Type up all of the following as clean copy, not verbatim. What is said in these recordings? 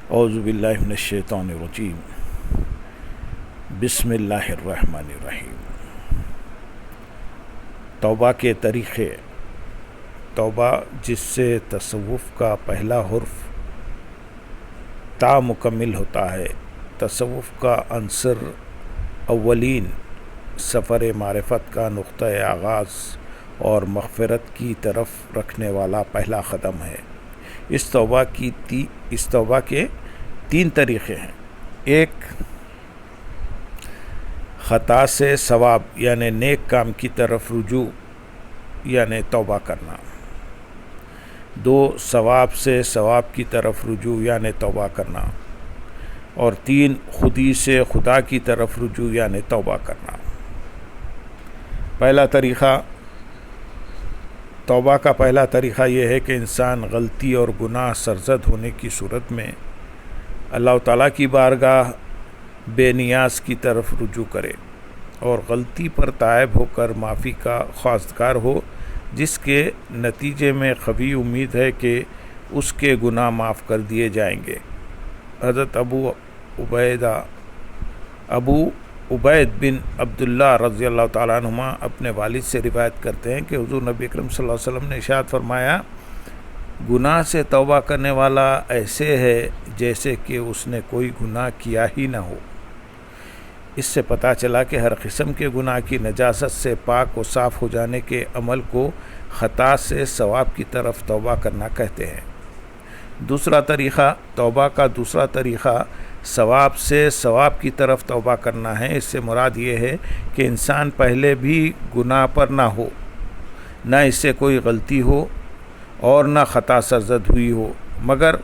اعوذ باللہ من الشیطان الرجیم بسم اللہ الرحمن الرحیم۔ توبہ کے طریقے۔ توبہ جس سے تصوف کا پہلا حرف تا مکمل ہوتا ہے۔ تصوف کا عنصر اولین سفر معرفت کا نقطۂ آغاز اور مغفرت کی طرف رکھنے والا پہلا قدم ہے۔ اس توبہ کے تین طریقے ہیں۔ ایک، خطا سے ثواب یعنی نیک کام کی طرف رجوع یعنی توبہ کرنا۔ دو، ثواب سے ثواب کی طرف رجوع یعنی توبہ کرنا۔ اور تین، خودی سے خدا کی طرف رجوع یعنی توبہ کرنا۔ توبہ کا پہلا طریقہ یہ ہے کہ انسان غلطی اور گناہ سرزد ہونے کی صورت میں اللہ تعالیٰ کی بارگاہ بے نیاز کی طرف رجوع کرے اور غلطی پر تائب ہو کر معافی کا خواستگار ہو، جس کے نتیجے میں قوی امید ہے کہ اس کے گناہ معاف کر دیے جائیں گے۔ حضرت ابو عبید بن عبداللہ رضی اللہ تعالیٰ عنہما اپنے والد سے روایت کرتے ہیں کہ حضور نبی اکرم صلی اللہ علیہ وسلم نے ارشاد فرمایا، گناہ سے توبہ کرنے والا ایسے ہے جیسے کہ اس نے کوئی گناہ کیا ہی نہ ہو۔ اس سے پتہ چلا کہ ہر قسم کے گناہ کی نجاست سے پاک و صاف ہو جانے کے عمل کو خطا سے ثواب کی طرف توبہ کرنا کہتے ہیں۔ توبہ کا دوسرا طریقہ ثواب سے ثواب کی طرف توبہ کرنا ہے۔ اس سے مراد یہ ہے کہ انسان پہلے بھی گناہ پر نہ ہو، نہ اس سے کوئی غلطی ہو اور نہ خطا سرزد ہوئی ہو، مگر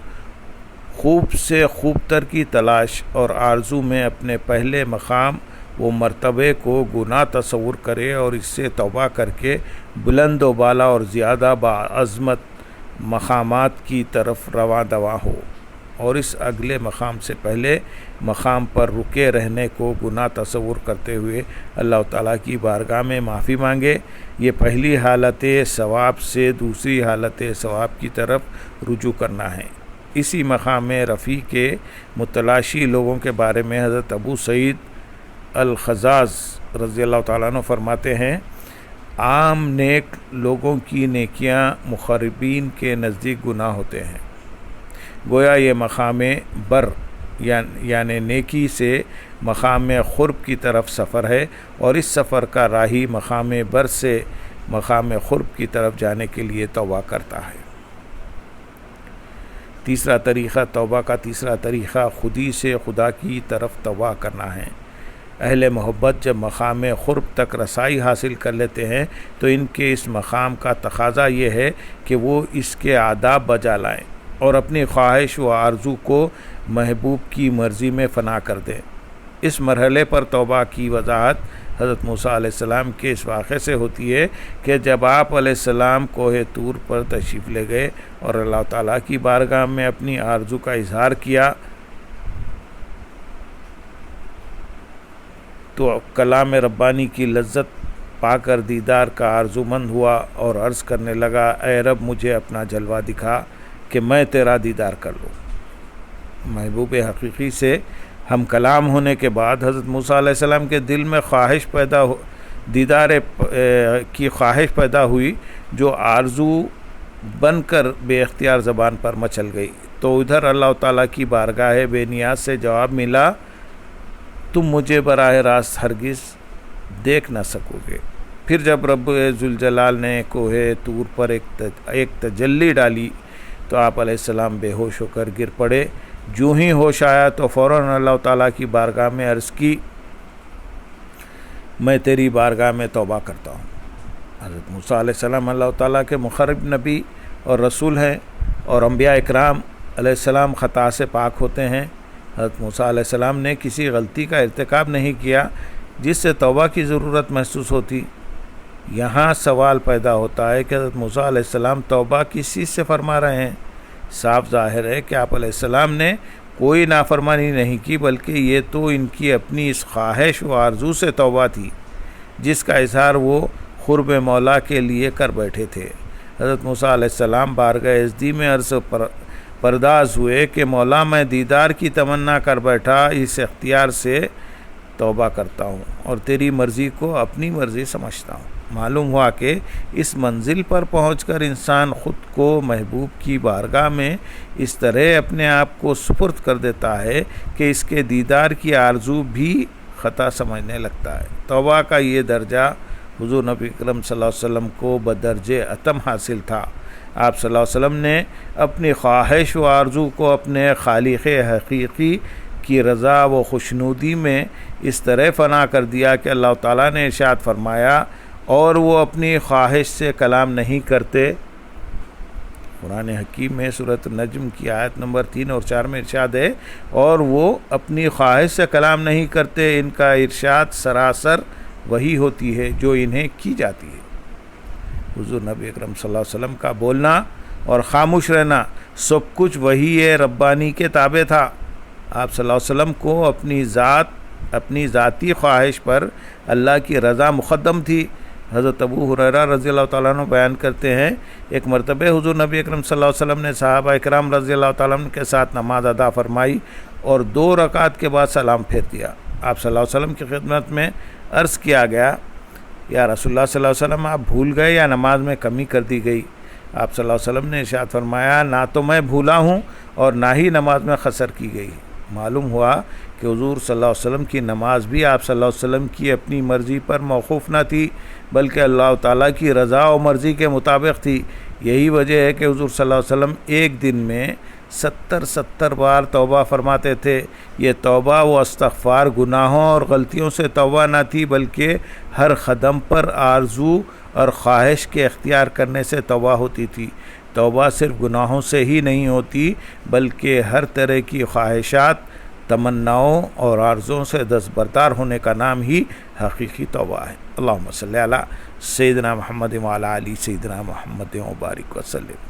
خوب سے خوب تر کی تلاش اور آرزو میں اپنے پہلے مقام و مرتبے کو گناہ تصور کرے اور اس سے توبہ کر کے بلند و بالا اور زیادہ باعظمت مقامات کی طرف رواں دواں ہو، اور اس اگلے مقام سے پہلے مقام پر رکے رہنے کو گناہ تصور کرتے ہوئے اللہ تعالیٰ کی بارگاہ میں معافی مانگے۔ یہ پہلی حالت ثواب سے دوسری حالت ثواب کی طرف رجوع کرنا ہے۔ اسی مقام رفیع کے متلاشی لوگوں کے بارے میں حضرت ابو سعید الخزاز رضی اللہ تعالیٰ عنہ فرماتے ہیں، عام نیک لوگوں کی نیکیاں مقربین کے نزدیک گناہ ہوتے ہیں۔ گویا یہ مقام بر یعنی نیکی سے مقام قرب کی طرف سفر ہے، اور اس سفر کا راہی مقام بر سے مقام قرب کی طرف جانے کے لیے توبہ کرتا ہے۔ توبہ کا تیسرا طریقہ خودی سے خدا کی طرف توبہ کرنا ہے۔ اہل محبت جب مقام قرب تک رسائی حاصل کر لیتے ہیں تو ان کے اس مقام کا تقاضا یہ ہے کہ وہ اس کے آداب بجا لائیں اور اپنی خواہش و آرزو کو محبوب کی مرضی میں فنا کر دیں۔ اس مرحلے پر توبہ کی وضاحت حضرت موسیٰ علیہ السلام کے اس واقعے سے ہوتی ہے کہ جب آپ علیہ السلام کوہ طور پر تشریف لے گئے اور اللہ تعالیٰ کی بارگاہ میں اپنی آرزو کا اظہار کیا تو کلام ربانی کی لذت پا کر دیدار کا آرزومند ہوا اور عرض کرنے لگا، اے رب مجھے اپنا جلوہ دکھا کہ میں تیرا دیدار کر لوں۔ محبوب حقیقی سے ہم کلام ہونے کے بعد حضرت موسیٰ علیہ السلام کے دل میں دیدار کی خواہش پیدا ہوئی، جو آرزو بن کر بے اختیار زبان پر مچل گئی۔ تو ادھر اللہ تعالیٰ کی بارگاہ بے نیاز سے جواب ملا، تم مجھے براہ راست ہرگز دیکھ نہ سکو گے۔ پھر جب رب ذوالجلال نے کوہ طور پر ایک تجلی ڈالی تو آپ علیہ السلام بے ہوش ہو کر گر پڑے۔ جو ہی ہوش آیا تو فوراً اللہ تعالیٰ کی بارگاہ میں عرض کی، میں تیری بارگاہ میں توبہ کرتا ہوں۔ حضرت موسیٰ علیہ السلام اللہ تعالیٰ کے مقرب نبی اور رسول ہیں، اور انبیاء اکرام علیہ السلام خطا سے پاک ہوتے ہیں۔ حضرت موسیٰ علیہ السلام نے کسی غلطی کا ارتکاب نہیں کیا جس سے توبہ کی ضرورت محسوس ہوتی۔ یہاں سوال پیدا ہوتا ہے کہ حضرت موسیٰ علیہ السلام توبہ کس چیز سے فرما رہے ہیں؟ صاف ظاہر ہے کہ آپ علیہ السلام نے کوئی نافرمانی نہیں کی، بلکہ یہ تو ان کی اپنی اس خواہش و آرزو سے توبہ تھی جس کا اظہار وہ قرب مولا کے لیے کر بیٹھے تھے۔ حضرت موسیٰ علیہ السلام بارگاہ ازدی میں عرض پرداز ہوئے کہ مولا میں دیدار کی تمنا کر بیٹھا، اس اختیار سے توبہ کرتا ہوں اور تیری مرضی کو اپنی مرضی سمجھتا ہوں۔ معلوم ہوا کہ اس منزل پر پہنچ کر انسان خود کو محبوب کی بارگاہ میں اس طرح اپنے آپ کو سپرد کر دیتا ہے کہ اس کے دیدار کی آرزو بھی خطا سمجھنے لگتا ہے۔ توبہ کا یہ درجہ حضور نبی اکرم صلی اللہ علیہ وسلم کو بدرجہ اتم حاصل تھا۔ آپ صلی اللہ علیہ وسلم نے اپنی خواہش و آرزو کو اپنے خالق حقیقی کی رضا و خوشنودی میں اس طرح فنا کر دیا کہ اللہ تعالیٰ نے ارشاد فرمایا اور وہ اپنی خواہش سے کلام نہیں کرتے۔ قرآن حکیم میں سورۃ النجم کی آیت نمبر 3 اور 4 میں ارشاد ہے، اور وہ اپنی خواہش سے کلام نہیں کرتے، ان کا ارشاد سراسر وہی ہوتی ہے جو انہیں کی جاتی ہے۔ حضور نبی اکرم صلی اللہ علیہ وسلم کا بولنا اور خاموش رہنا سب کچھ وہی ربانی کے تابع تھا۔ آپ صلی اللہ علیہ وسلم کو اپنی ذاتی خواہش پر اللہ کی رضا مقدم تھی۔ حضرت ابو ہریرہ رضی اللہ تعالیٰ عنہ بیان کرتے ہیں، ایک مرتبہ حضور نبی اکرم صلی اللہ علیہ وسلم نے صحابہ اکرام رضی اللہ تعالیٰ عنہ کے ساتھ نماز ادا فرمائی اور 2 رکعت کے بعد سلام پھیر دیا۔ آپ صلی اللہ علیہ وسلم کی خدمت میں عرض کیا گیا، یا رسول اللہ صلی اللہ علیہ وسلم آپ بھول گئے یا نماز میں کمی کر دی گئی؟ آپ صلی اللہ علیہ وسلم نے ارشاد فرمایا، نہ تو میں بھولا ہوں اور نہ ہی نماز میں قصر کی گئی۔ معلوم ہوا کہ حضور صلی اللہ علیہ وسلم کی نماز بھی آپ صلی اللہ علیہ وسلم کی اپنی مرضی پر موقوف نہ تھی، بلکہ اللہ تعالیٰ کی رضا و مرضی کے مطابق تھی۔ یہی وجہ ہے کہ حضور صلی اللہ علیہ وسلم ایک دن میں 70 بار توبہ فرماتے تھے۔ یہ توبہ و استغفار گناہوں اور غلطیوں سے توبہ نہ تھی، بلکہ ہر قدم پر آرزو اور خواہش کے اختیار کرنے سے توبہ ہوتی تھی۔ توبہ صرف گناہوں سے ہی نہیں ہوتی، بلکہ ہر طرح کی خواہشات، تمناؤں اور آرزوؤں سے دستبردار ہونے کا نام ہی حقیقی توبہ ہے۔ اللہم صلی علی سیدنا محمد وعلی آل سیدنا محمد وبارک وسلم۔